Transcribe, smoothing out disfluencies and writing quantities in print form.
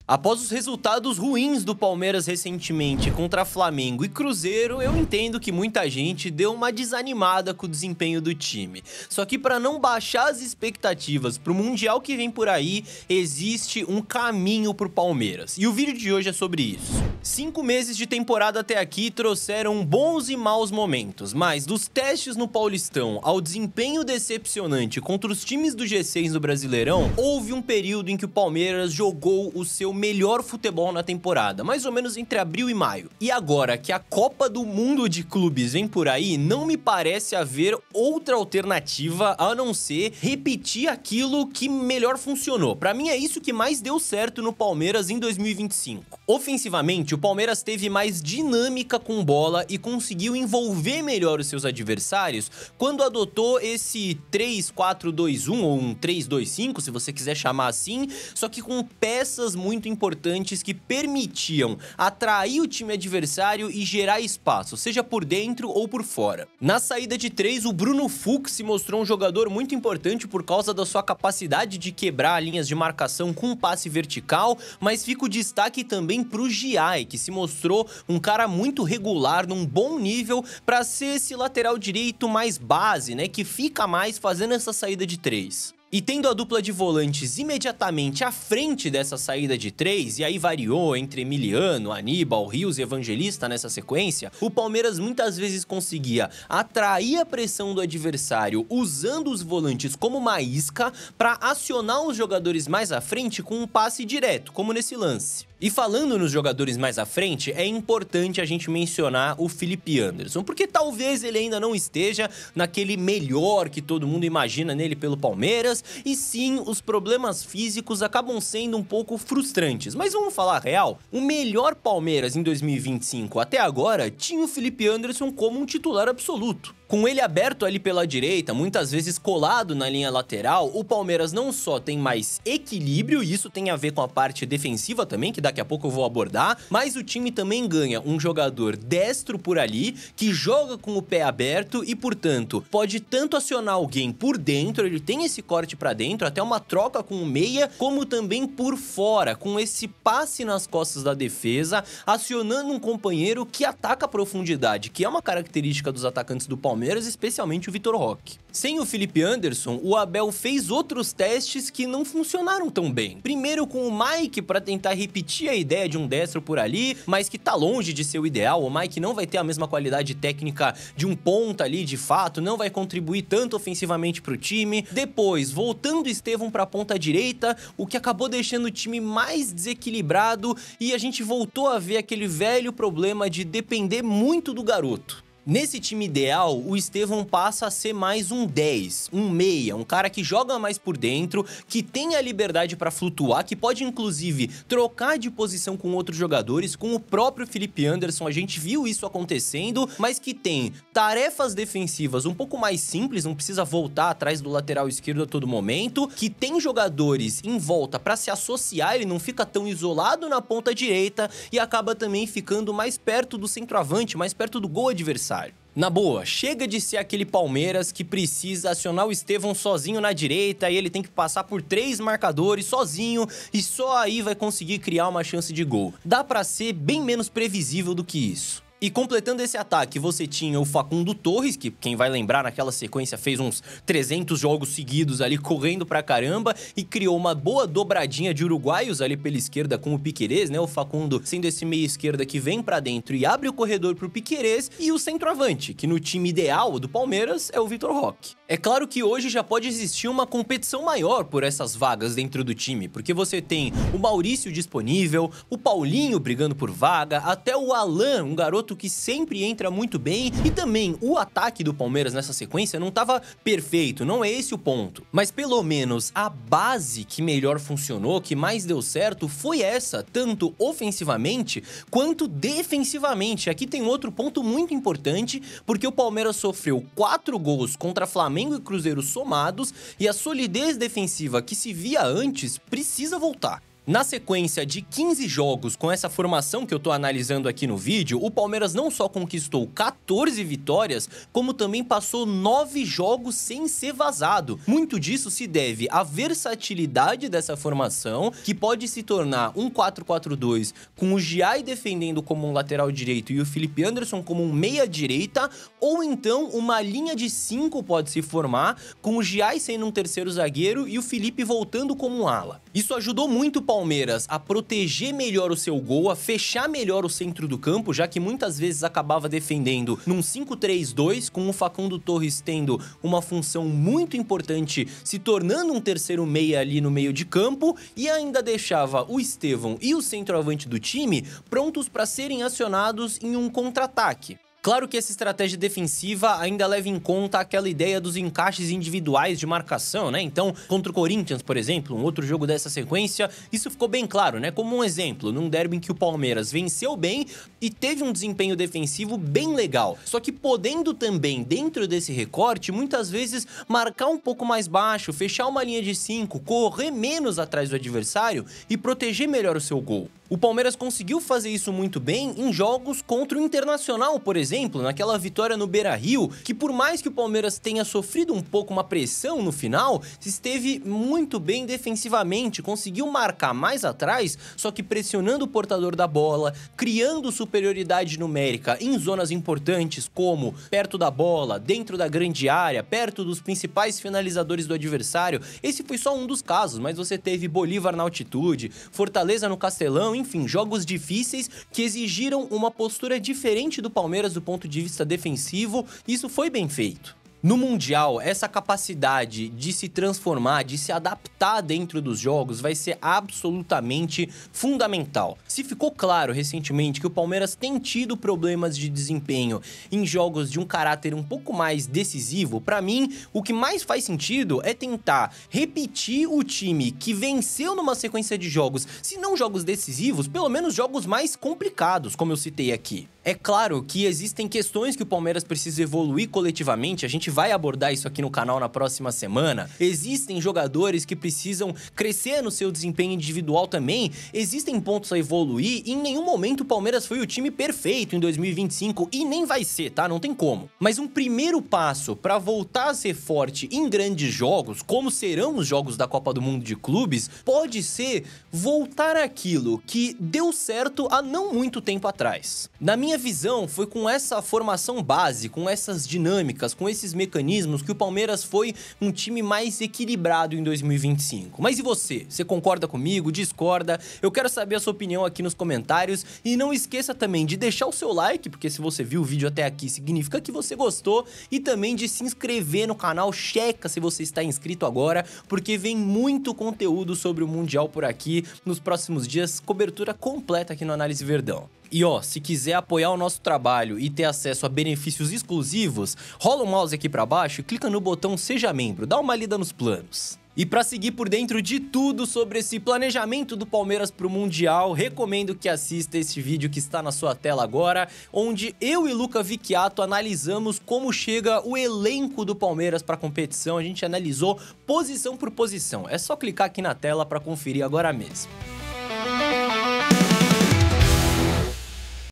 Após os resultados ruins do Palmeiras recentemente contra Flamengo e Cruzeiro, eu entendo que muita gente deu uma desanimada com o desempenho do time. Só que para não baixar as expectativas pro Mundial que vem por aí, existe um caminho pro Palmeiras. E o vídeo de hoje é sobre isso. 5 meses de temporada até aqui trouxeram bons e maus momentos, mas dos testes no Paulistão ao desempenho decepcionante contra os times do G6 no Brasileirão, houve um período em que o Palmeiras jogou o seu melhor futebol na temporada, mais ou menos entre abril e maio. E agora que a Copa do Mundo de Clubes vem por aí, não me parece haver outra alternativa a não ser repetir aquilo que melhor funcionou. Pra mim é isso que mais deu certo no Palmeiras em 2025. Ofensivamente, o Palmeiras teve mais dinâmica com bola e conseguiu envolver melhor os seus adversários quando adotou esse 3-4-2-1 ou um 3-2-5, se você quiser chamar assim, só que com peças muito importantes que permitiam atrair o time adversário e gerar espaço, seja por dentro ou por fora. Na saída de 3, o Bruno Fux se mostrou um jogador muito importante por causa da sua capacidade de quebrar linhas de marcação com um passe vertical, mas fica o destaque também pro Giai, que se mostrou um cara muito regular, num bom nível, para ser esse lateral direito mais base, né, que fica mais fazendo essa saída de 3. E tendo a dupla de volantes imediatamente à frente dessa saída de 3, e aí variou entre Emiliano, Aníbal, Rios e Evangelista nessa sequência, o Palmeiras muitas vezes conseguia atrair a pressão do adversário usando os volantes como uma isca para acionar os jogadores mais à frente com um passe direto, como nesse lance. E falando nos jogadores mais à frente, é importante a gente mencionar o Felipe Anderson, porque talvez ele ainda não esteja naquele melhor que todo mundo imagina nele pelo Palmeiras, e sim, os problemas físicos acabam sendo um pouco frustrantes. Mas vamos falar a real, o melhor Palmeiras em 2025 até agora tinha o Felipe Anderson como um titular absoluto. Com ele aberto ali pela direita, muitas vezes colado na linha lateral, o Palmeiras não só tem mais equilíbrio, e isso tem a ver com a parte defensiva também, que daqui a pouco eu vou abordar, mas o time também ganha um jogador destro por ali, que joga com o pé aberto e, portanto, pode tanto acionar alguém por dentro, ele tem esse corte pra dentro, até uma troca com o meia, como também por fora, com esse passe nas costas da defesa, acionando um companheiro que ataca a profundidade, que é uma característica dos atacantes do Palmeiras, especialmente o Vitor Roque. Sem o Felipe Anderson, o Abel fez outros testes que não funcionaram tão bem. Primeiro com o Mike para tentar repetir a ideia de um destro por ali, mas que tá longe de ser o ideal. O Mike não vai ter a mesma qualidade técnica de um ponta ali, de fato, não vai contribuir tanto ofensivamente pro time. Depois, voltando o Estevão pra ponta direita, o que acabou deixando o time mais desequilibrado e a gente voltou a ver aquele velho problema de depender muito do garoto. Nesse time ideal, o Estevão passa a ser mais um 10, um meia, um cara que joga mais por dentro, que tem a liberdade para flutuar, que pode inclusive trocar de posição com outros jogadores, com o próprio Felipe Anderson, a gente viu isso acontecendo, mas que tem tarefas defensivas um pouco mais simples, não precisa voltar atrás do lateral esquerdo a todo momento, que tem jogadores em volta para se associar, ele não fica tão isolado na ponta direita e acaba também ficando mais perto do centroavante, mais perto do gol adversário. Na boa, chega de ser aquele Palmeiras que precisa acionar o Estevão sozinho na direita e ele tem que passar por 3 marcadores sozinho e só aí vai conseguir criar uma chance de gol. Dá pra ser bem menos previsível do que isso. E completando esse ataque, você tinha o Facundo Torres, que quem vai lembrar naquela sequência fez uns 300 jogos seguidos ali correndo pra caramba e criou uma boa dobradinha de uruguaios ali pela esquerda com o Piquerez, né? O Facundo sendo esse meia esquerda que vem pra dentro e abre o corredor pro Piquerez, e o centroavante, que no time ideal do Palmeiras é o Vitor Roque. É claro que hoje já pode existir uma competição maior por essas vagas dentro do time, porque você tem o Maurício disponível, o Paulinho brigando por vaga, até o Alan, um garoto que sempre entra muito bem, e também o ataque do Palmeiras nessa sequência não estava perfeito, não é esse o ponto. Mas pelo menos a base que melhor funcionou, que mais deu certo, foi essa, tanto ofensivamente quanto defensivamente. Aqui tem outro ponto muito importante, porque o Palmeiras sofreu 4 gols contra Flamengo e Cruzeiro somados, e a solidez defensiva que se via antes precisa voltar. Na sequência de 15 jogos com essa formação que eu tô analisando aqui no vídeo, o Palmeiras não só conquistou 14 vitórias, como também passou 9 jogos sem ser vazado. Muito disso se deve à versatilidade dessa formação, que pode se tornar um 4-4-2 com o Giai defendendo como um lateral direito e o Felipe Anderson como um meia-direita, ou então uma linha de 5 pode se formar, com o Giai sendo um terceiro zagueiro e o Felipe voltando como um ala. Isso ajudou muito o Palmeiras a proteger melhor o seu gol, a fechar melhor o centro do campo, já que muitas vezes acabava defendendo num 5-3-2, com o Facundo Torres tendo uma função muito importante, se tornando um terceiro meia ali no meio de campo, e ainda deixava o Estevão e o centroavante do time prontos para serem acionados em um contra-ataque. Claro que essa estratégia defensiva ainda leva em conta aquela ideia dos encaixes individuais de marcação, né? Então, contra o Corinthians, por exemplo, um outro jogo dessa sequência, isso ficou bem claro, né? Como um exemplo, num derby em que o Palmeiras venceu bem e teve um desempenho defensivo bem legal. Só que podendo também, dentro desse recorte, muitas vezes marcar um pouco mais baixo, fechar uma linha de 5, correr menos atrás do adversário e proteger melhor o seu gol. O Palmeiras conseguiu fazer isso muito bem em jogos contra o Internacional, por exemplo, naquela vitória no Beira-Rio, que por mais que o Palmeiras tenha sofrido um pouco uma pressão no final, esteve muito bem defensivamente, conseguiu marcar mais atrás, só que pressionando o portador da bola, criando superioridade numérica em zonas importantes, como perto da bola, dentro da grande área, perto dos principais finalizadores do adversário. Esse foi só um dos casos, mas você teve Bolívar na altitude, Fortaleza no Castelão, enfim, jogos difíceis que exigiram uma postura diferente do Palmeiras do ponto de vista defensivo. Isso foi bem feito. No Mundial, essa capacidade de se transformar, de se adaptar dentro dos jogos vai ser absolutamente fundamental. Se ficou claro recentemente que o Palmeiras tem tido problemas de desempenho em jogos de um caráter um pouco mais decisivo, pra mim, o que mais faz sentido é tentar repetir o time que venceu numa sequência de jogos, se não jogos decisivos, pelo menos jogos mais complicados, como eu citei aqui. É claro que existem questões que o Palmeiras precisa evoluir coletivamente, a gente vai abordar isso aqui no canal na próxima semana. Existem jogadores que precisam crescer no seu desempenho individual também, existem pontos a evoluir e em nenhum momento o Palmeiras foi o time perfeito em 2025 e nem vai ser, tá? Não tem como. Mas um primeiro passo para voltar a ser forte em grandes jogos, como serão os jogos da Copa do Mundo de Clubes, pode ser voltar àquilo que deu certo há não muito tempo atrás. Na minha visão, foi com essa formação base, com essas dinâmicas, com esses mecanismos que o Palmeiras foi um time mais equilibrado em 2025. Mas e você? Você concorda comigo? Discorda? Eu quero saber a sua opinião aqui nos comentários e não esqueça também de deixar o seu like, porque se você viu o vídeo até aqui significa que você gostou, e também de se inscrever no canal, checa se você está inscrito agora, porque vem muito conteúdo sobre o Mundial por aqui nos próximos dias, cobertura completa aqui no Análise Verdão. E ó, se quiser apoiar o nosso trabalho e ter acesso a benefícios exclusivos, rola o mouse aqui pra baixo e clica no botão Seja Membro, dá uma lida nos planos. E para seguir por dentro de tudo sobre esse planejamento do Palmeiras pro Mundial, recomendo que assista este vídeo que está na sua tela agora, onde eu e Luca Vicchiato analisamos como chega o elenco do Palmeiras para a competição. A gente analisou posição por posição. É só clicar aqui na tela para conferir agora mesmo.